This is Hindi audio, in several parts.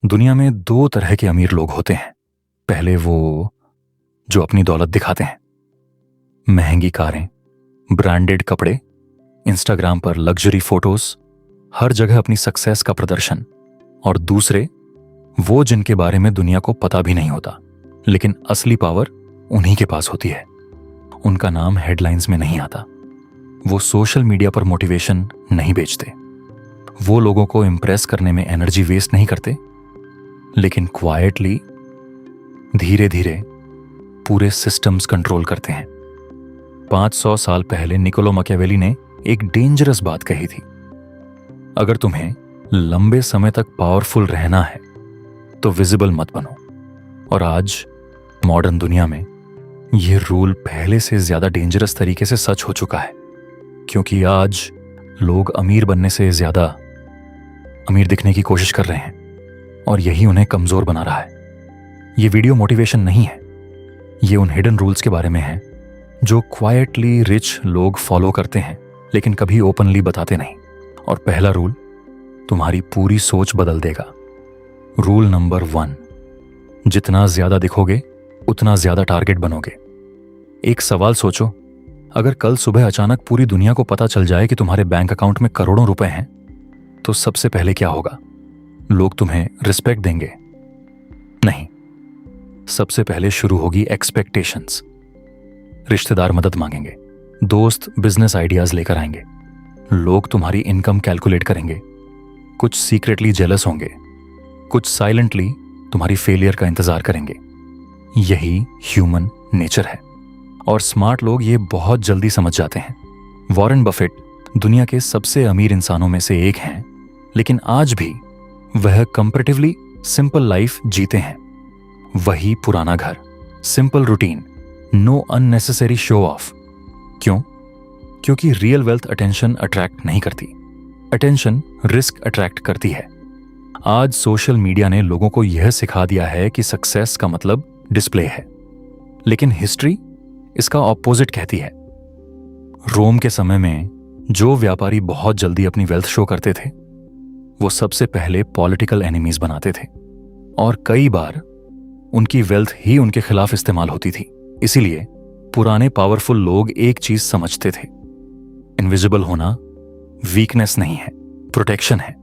दुनिया में दो तरह के अमीर लोग होते हैं। पहले वो जो अपनी दौलत दिखाते हैं, महंगी कारें, ब्रांडेड कपड़े, इंस्टाग्राम पर लग्जरी फोटोज, हर जगह अपनी सक्सेस का प्रदर्शन। और दूसरे वो जिनके बारे में दुनिया को पता भी नहीं होता, लेकिन असली पावर उन्हीं के पास होती है। उनका नाम हेडलाइंस में नहीं आता। वो सोशल मीडिया पर मोटिवेशन नहीं बेचते, वो लोगों को इंप्रेस करने में एनर्जी वेस्ट नहीं करते, लेकिन क्वाइटली, धीरे धीरे पूरे सिस्टम्स कंट्रोल करते हैं। 500 साल पहले निकोलो मैकियावेली ने एक डेंजरस बात कही थी, अगर तुम्हें लंबे समय तक पावरफुल रहना है तो विजिबल मत बनो। और आज मॉडर्न दुनिया में यह रूल पहले से ज्यादा डेंजरस तरीके से सच हो चुका है, क्योंकि आज लोग अमीर बनने से ज्यादा अमीर दिखने की कोशिश कर रहे हैं, और यही उन्हें कमजोर बना रहा है। ये वीडियो मोटिवेशन नहीं है, ये उन हिडन रूल्स के बारे में है जो क्वाइटली रिच लोग फॉलो करते हैं, लेकिन कभी ओपनली बताते नहीं। और पहला रूल तुम्हारी पूरी सोच बदल देगा। रूल नंबर 1, जितना ज्यादा दिखोगे उतना ज्यादा टारगेट बनोगे। एक सवाल सोचो, अगर कल सुबह अचानक पूरी दुनिया को पता चल जाए कि तुम्हारे बैंक अकाउंट में करोड़ों रुपए हैं, तो सबसे पहले क्या होगा? लोग तुम्हें रिस्पेक्ट देंगे? नहीं, सबसे पहले शुरू होगी एक्सपेक्टेशंस। रिश्तेदार मदद मांगेंगे, दोस्त बिजनेस आइडियाज लेकर आएंगे, लोग तुम्हारी इनकम कैलकुलेट करेंगे, कुछ सीक्रेटली जेलस होंगे, कुछ साइलेंटली तुम्हारी फेलियर का इंतजार करेंगे। यही ह्यूमन नेचर है, और स्मार्ट लोग ये बहुत जल्दी समझ जाते हैं। वॉरेन बफेट दुनिया के सबसे अमीर इंसानों में से एक हैं, लेकिन आज भी वह कंपैरेटिवली सिंपल लाइफ जीते हैं। वही पुराना घर, simple routine, know unnecessary show off. क्यों? क्योंकि रियल वेल्थ अटेंशन अट्रैक्ट नहीं करती, अटेंशन रिस्क अट्रैक्ट करती है। आज सोशल मीडिया ने लोगों को यह सिखा दिया है कि सक्सेस का मतलब डिस्प्ले है, लेकिन हिस्ट्री इसका ऑपोजिट कहती है। रोम के समय में जो व्यापारी बहुत जल्दी अपनी वेल्थ शो करते थे, वो सबसे पहले पॉलिटिकल एनिमीज बनाते थे, और कई बार उनकी वेल्थ ही उनके खिलाफ इस्तेमाल होती थी। इसीलिए पुराने पावरफुल लोग एक चीज समझते थे, इनविजिबल होना वीकनेस नहीं है, प्रोटेक्शन है।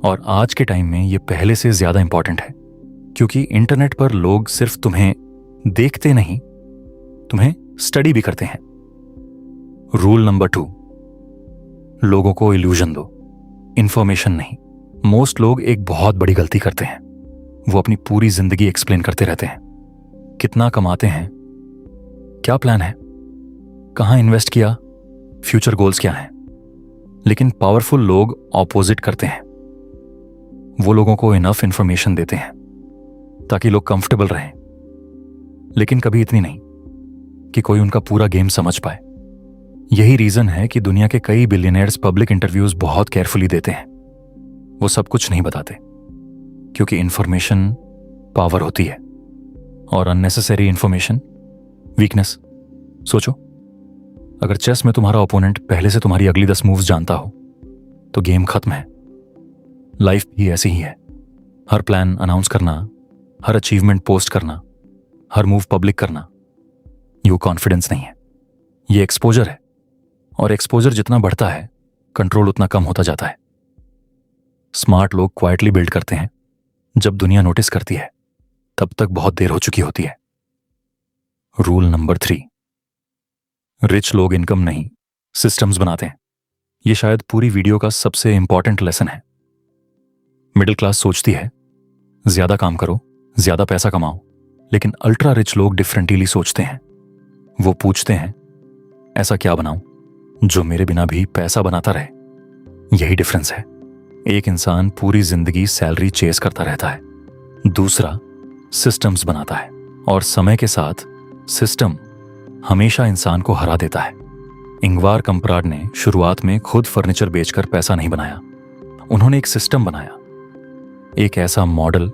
और आज के टाइम में ये पहले से ज्यादा इंपॉर्टेंट है, क्योंकि इंटरनेट पर लोग सिर्फ तुम्हें देखते नहीं, तुम्हें स्टडी भी करते हैं। रूल नंबर 2, लोगों को इल्यूजन दो, इंफॉर्मेशन नहीं। मोस्ट लोग एक बहुत बड़ी गलती करते हैं, वो अपनी पूरी जिंदगी एक्सप्लेन करते रहते हैं। कितना कमाते हैं, क्या प्लान है, कहां इन्वेस्ट किया, फ्यूचर गोल्स क्या हैं। लेकिन पावरफुल लोग ऑपोजिट करते हैं। वो लोगों को इनफ इंफॉर्मेशन देते हैं ताकि लोग कंफर्टेबल रहें, लेकिन कभी इतनी नहीं कि कोई उनका पूरा गेम समझ पाए। यही रीजन है कि दुनिया के कई बिलियनियर्स पब्लिक इंटरव्यूज बहुत केयरफुली देते हैं। वो सब कुछ नहीं बताते, क्योंकि इंफॉर्मेशन पावर होती है, और अननेसेसरी इंफॉर्मेशन वीकनेस। सोचो, अगर चेस में तुम्हारा ओपोनेंट पहले से तुम्हारी अगली 10 मूव्स जानता हो, तो गेम खत्म है। लाइफ भी ऐसी ही है। हर प्लान अनाउंस करना, हर अचीवमेंट पोस्ट करना, हर मूव पब्लिक करना, ये कॉन्फिडेंस नहीं है, ये एक्सपोजर है। और एक्सपोजर जितना बढ़ता है, कंट्रोल उतना कम होता जाता है। स्मार्ट लोग क्वाइटली बिल्ड करते हैं, जब दुनिया नोटिस करती है तब तक बहुत देर हो चुकी होती है। रूल नंबर 3, रिच लोग इनकम नहीं, सिस्टम्स बनाते हैं। यह शायद पूरी वीडियो का सबसे इंपॉर्टेंट लेसन है। मिडिल क्लास सोचती है ज्यादा काम करो, ज्यादा पैसा कमाओ, लेकिन अल्ट्रा रिच लोग डिफरेंटली सोचते हैं। वो पूछते हैं, ऐसा क्या बनाऊं जो मेरे बिना भी पैसा बनाता रहे। यही डिफरेंस है। एक इंसान पूरी जिंदगी सैलरी चेस करता रहता है, दूसरा सिस्टम्स बनाता है, और समय के साथ सिस्टम हमेशा इंसान को हरा देता है। इंगवार कंप्राड ने शुरुआत में खुद फर्नीचर बेचकर पैसा नहीं बनाया, उन्होंने एक सिस्टम बनाया, एक ऐसा मॉडल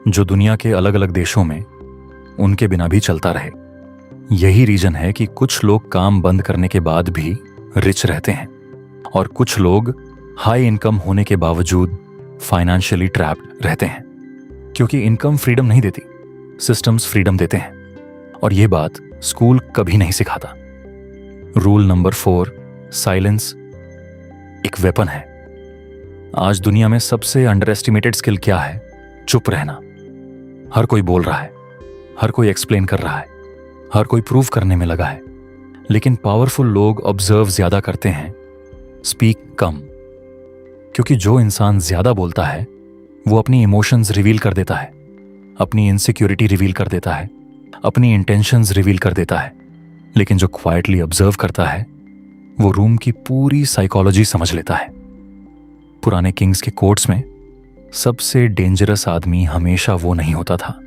जो दुनिया के अलग अलग देशों में उनके बिना भी चलता रहे। यही रीजन है कि कुछ लोग काम बंद करने के बाद भी रिच रहते हैं, और कुछ लोग हाई इनकम होने के बावजूद फाइनेंशियली ट्रैप्ड रहते हैं। क्योंकि इनकम फ्रीडम नहीं देती, सिस्टम्स फ्रीडम देते हैं, और यह बात स्कूल कभी नहीं सिखाता। रूल नंबर 4, साइलेंस एक वेपन है। आज दुनिया में सबसे अंडर एस्टिमेटेड स्किल क्या है? चुप रहना। हर कोई बोल रहा है, हर कोई एक्सप्लेन कर रहा है, हर कोई प्रूव करने में लगा है, लेकिन पावरफुल लोग ऑब्जर्व ज्यादा करते हैं, स्पीक कम। क्योंकि जो इंसान ज्यादा बोलता है वो अपनी इमोशंस रिवील कर देता है, अपनी इनसिक्योरिटी रिवील कर देता है, अपनी इंटेंशंस रिवील कर देता है, लेकिन जो क्वाइटली ऑब्जर्व करता है वो रूम की पूरी साइकोलॉजी समझ लेता है। पुराने किंग्स के कोर्ट्स में सबसे डेंजरस आदमी हमेशा वो नहीं होता था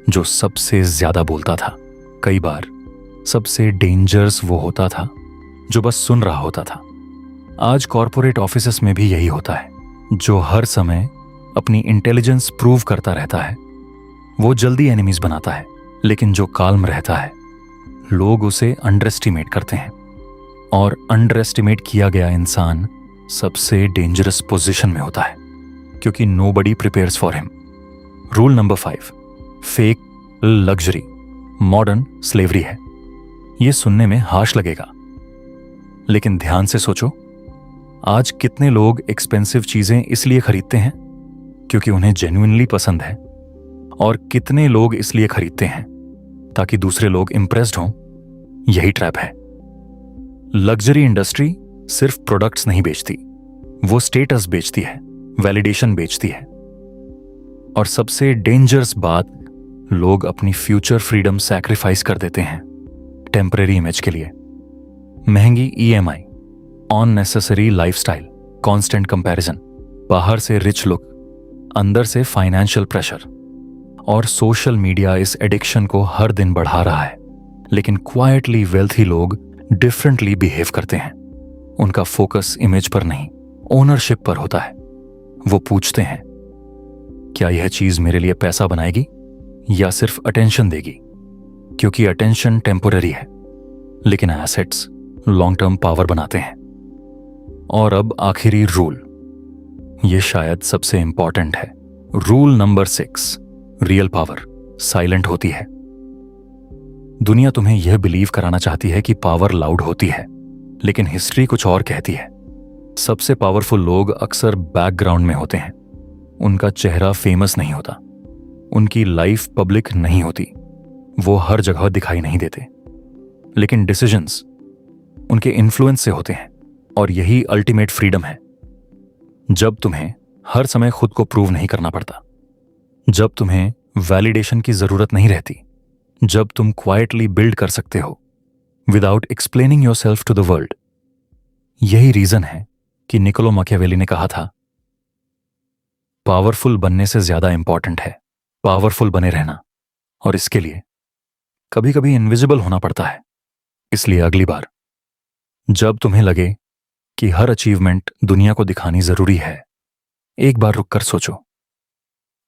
जो सबसे ज्यादा बोलता था। कई बार सबसे डेंजरस वो होता था जो बस सुन रहा होता था। आज कॉरपोरेट ऑफिसेस में भी यही होता है। जो हर समय अपनी इंटेलिजेंस प्रूव करता रहता है वो जल्दी एनिमीज बनाता है, लेकिन जो काल्म रहता है लोग उसे अंडर एस्टिमेट करते हैं, और अंडर एस्टिमेट किया गया इंसान सबसे डेंजरस पोजीशन में होता है, क्योंकि nobody prepares for him. Rule number 5, fake luxury modern slavery है। यह सुनने में हार्श लगेगा, लेकिन ध्यान से सोचो, आज कितने लोग एक्सपेंसिव चीजें इसलिए खरीदते हैं क्योंकि उन्हें जेन्युइनली पसंद है, और कितने लोग इसलिए खरीदते हैं ताकि दूसरे लोग इंप्रेस्ड हों। यही ट्रैप है। लग्जरी इंडस्ट्री सिर्फ प्रोडक्ट्स नहीं बेचती, वो स्टेटस बेचती है, वैलिडेशन बेचती है, और सबसे डेंजरस बात, लोग अपनी फ्यूचर फ्रीडम सैक्रिफाइस कर देते हैं टेम्परेरी इमेज के लिए। महंगी EMI, unnecessary lifestyle, constant comparison, बाहर से रिच लुक, अंदर से फाइनेंशियल प्रेशर, और सोशल मीडिया इस एडिक्शन को हर दिन बढ़ा रहा है। लेकिन क्वाइटली वेल्थी लोग डिफरेंटली बिहेव करते हैं। उनका फोकस इमेज पर नहीं, ओनरशिप पर होता है। वो पूछते हैं, क्या यह चीज मेरे लिए पैसा बनाएगी या सिर्फ अटेंशन देगी? क्योंकि अटेंशन टेम्पोररी है, लेकिन एसेट्स लॉन्ग टर्म पावर बनाते हैं। और अब आखिरी रूल, यह शायद सबसे इंपॉर्टेंट है। Rule number 6, real power silent होती है। दुनिया तुम्हें यह बिलीव कराना चाहती है कि पावर लाउड होती है, लेकिन हिस्ट्री कुछ और कहती है। सबसे पावरफुल लोग अक्सर बैकग्राउंड में होते हैं। उनका चेहरा फेमस नहीं होता, उनकी लाइफ पब्लिक नहीं होती, वो हर जगह दिखाई नहीं देते, लेकिन डिसीजंस उनके इन्फ्लुएंस से होते हैं। और यही अल्टीमेट फ्रीडम है, जब तुम्हें हर समय खुद को प्रूव नहीं करना पड़ता, जब तुम्हें वैलिडेशन की जरूरत नहीं रहती, जब तुम क्वाइटली बिल्ड कर सकते हो without explaining yourself to the world. यही रीजन है कि निकोलो मैकियावेली ने कहा था, पावरफुल बनने से ज्यादा इंपॉर्टेंट है पावरफुल बने रहना, और इसके लिए कभी कभी इनविजिबल होना पड़ता है। इसलिए अगली बार जब तुम्हें लगे कि हर अचीवमेंट दुनिया को दिखानी जरूरी है, एक बार रुककर सोचो,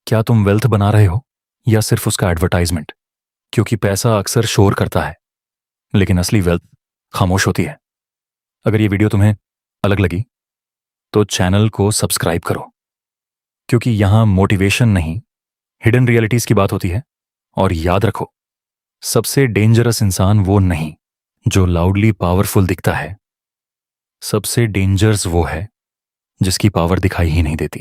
क्या तुम वेल्थ बना रहे हो या सिर्फ उसका एडवर्टाइजमेंट? क्योंकि पैसा अक्सर शोर करता है, लेकिन असली वेल्थ खामोश होती है। अगर ये वीडियो तुम्हें अलग लगी तो चैनल को सब्सक्राइब करो, क्योंकि यहां मोटिवेशन नहीं, हिडन रियलिटीज की बात होती है। और याद रखो, सबसे डेंजरस इंसान वो नहीं जो लाउडली पावरफुल दिखता है, सबसे डेंजरस वो है जिसकी पावर दिखाई ही नहीं देती।